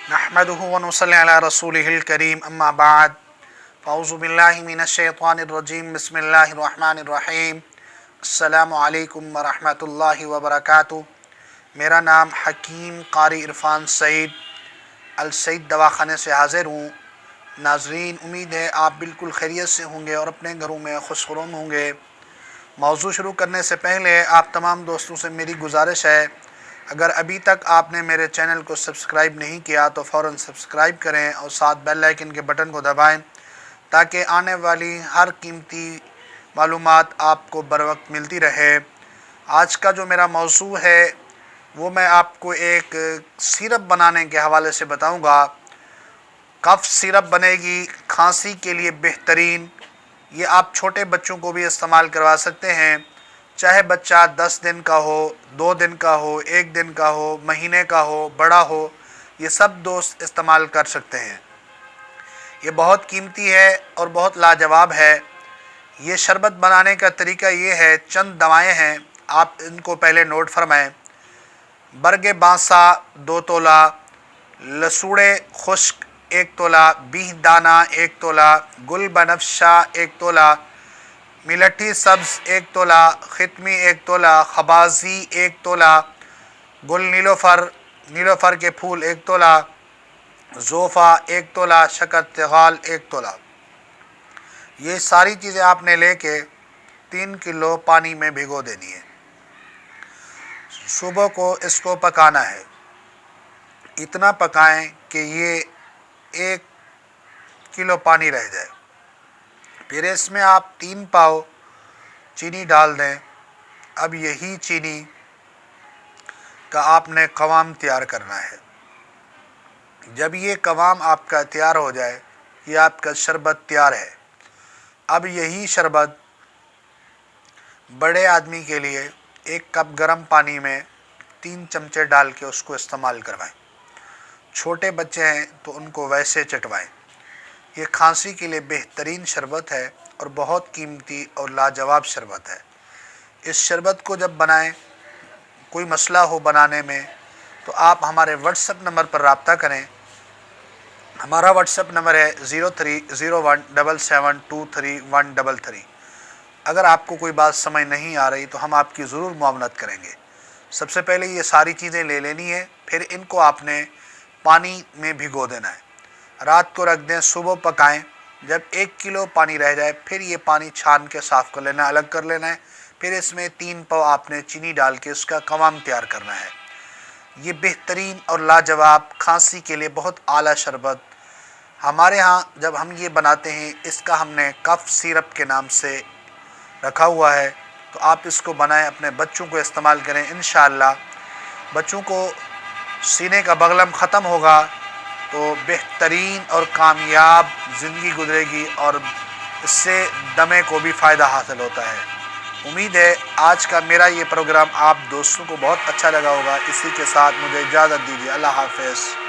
नहमदुहु व नुसल्ली अला रसूलिहिल करीम अम्मा बाद फ़अऊज़ु बिल्लाहि मिनश शैतानिर रजीम बिस्मिल्लाहिर रहमानिर रहीम अस्सलामु अलैकुम व रहमतुल्लाहि व बरकातुहू। मेरा नाम हकीम कारी इरफान सईद अल सईद दवाखाने से हाज़िर हूँ। नाज़रीन, उम्मीद है आप बिल्कुल खैरियत से होंगे और अपने घरों में खुशखुरम होंगे। मौज़ू शुरू करने से पहले आप तमाम दोस्तों से मेरी गुजारिश है, अगर अभी तक आपने मेरे चैनल को सब्सक्राइब नहीं किया तो फ़ौरन सब्सक्राइब करें और साथ बेल आइकन के बटन को दबाएं ताकि आने वाली हर कीमती मालूमात आपको बर वक्त मिलती रहे। आज का जो मेरा मौज़ू है वो मैं आपको एक सिरप बनाने के हवाले से बताऊंगा। कफ सिरप बनेगी खांसी के लिए बेहतरीन। ये आप छोटे बच्चों को भी इस्तेमाल करवा सकते हैं, चाहे बच्चा 10 दिन का हो, 2 दिन का हो, 1 दिन का हो, महीने का हो, बड़ा हो, ये सब दोस्त इस्तेमाल कर सकते हैं। ये बहुत कीमती है और बहुत लाजवाब है। ये शरबत बनाने का तरीका ये है, चंद दवाएं हैं, आप इनको पहले नोट फरमाएं। बरगे बांसा 2 तोला, लसूड़े खुश्क 1 तोला, बीह दाना 1 तोला, गुल बनफशा 1 तोला, मिलठी सब्ज़ 1 तोला, ख़ितमी 1 तोला, खबाजी 1 तोला, गुल नीलोफर के फूल 1 तोला, ज़ोफ़ा 1 तोला, शक्कर तिगाल 1 तोला। ये सारी चीज़ें आपने लेके 3 किलो पानी में भिगो देनी है। सुबह को इसको पकाना है, इतना पकाएं कि ये 1 किलो पानी रह जाए। फिर इसमें आप 3 पाव चीनी डाल दें। अब यही चीनी का आपने कवाम तैयार करना है। जब ये कवाम आपका तैयार हो जाए, ये आपका शरबत तैयार है। अब यही शरबत बड़े आदमी के लिए 1 कप गर्म पानी में 3 चमचे डाल के उसको इस्तेमाल करवाएं। छोटे बच्चे हैं तो उनको वैसे चटवाएं। ये खांसी के लिए बेहतरीन शरबत है और बहुत कीमती और लाजवाब शरबत है। इस शरबत को जब बनाएं, कोई मसला हो बनाने में, तो आप हमारे व्हाट्सएप नंबर पर रब्ता करें। हमारा व्हाट्सएप नंबर है 030177233133। अगर आपको कोई बात समझ नहीं आ रही तो हम आपकी ज़रूर मुआवनत करेंगे। सबसे पहले ये सारी चीज़ें ले लेनी है, फिर इनको आपने पानी में भिगो देना है। रात को रख दें, सुबह पकाएं। जब 1 किलो पानी रह जाए फिर ये पानी छान के साफ़ कर लेना है, अलग कर लेना है। फिर इसमें 3 पाव आपने चीनी डाल के उसका कवाम तैयार करना है। ये बेहतरीन और लाजवाब खांसी के लिए बहुत आला शरबत हमारे यहाँ जब हम ये बनाते हैं, इसका हमने कफ सिरप के नाम से रखा हुआ है। तो आप इसको बनाएं, अपने बच्चों को इस्तेमाल करें। इंशाअल्लाह बच्चों को सीने का बगलम ख़त्म होगा तो बेहतरीन और कामयाब ज़िंदगी गुजरेगी और इससे दमे को भी फ़ायदा हासिल होता है। उम्मीद है आज का मेरा ये प्रोग्राम आप दोस्तों को बहुत अच्छा लगा होगा। इसी के साथ मुझे इजाज़त दीजिए। अल्लाह हाफ़िज़।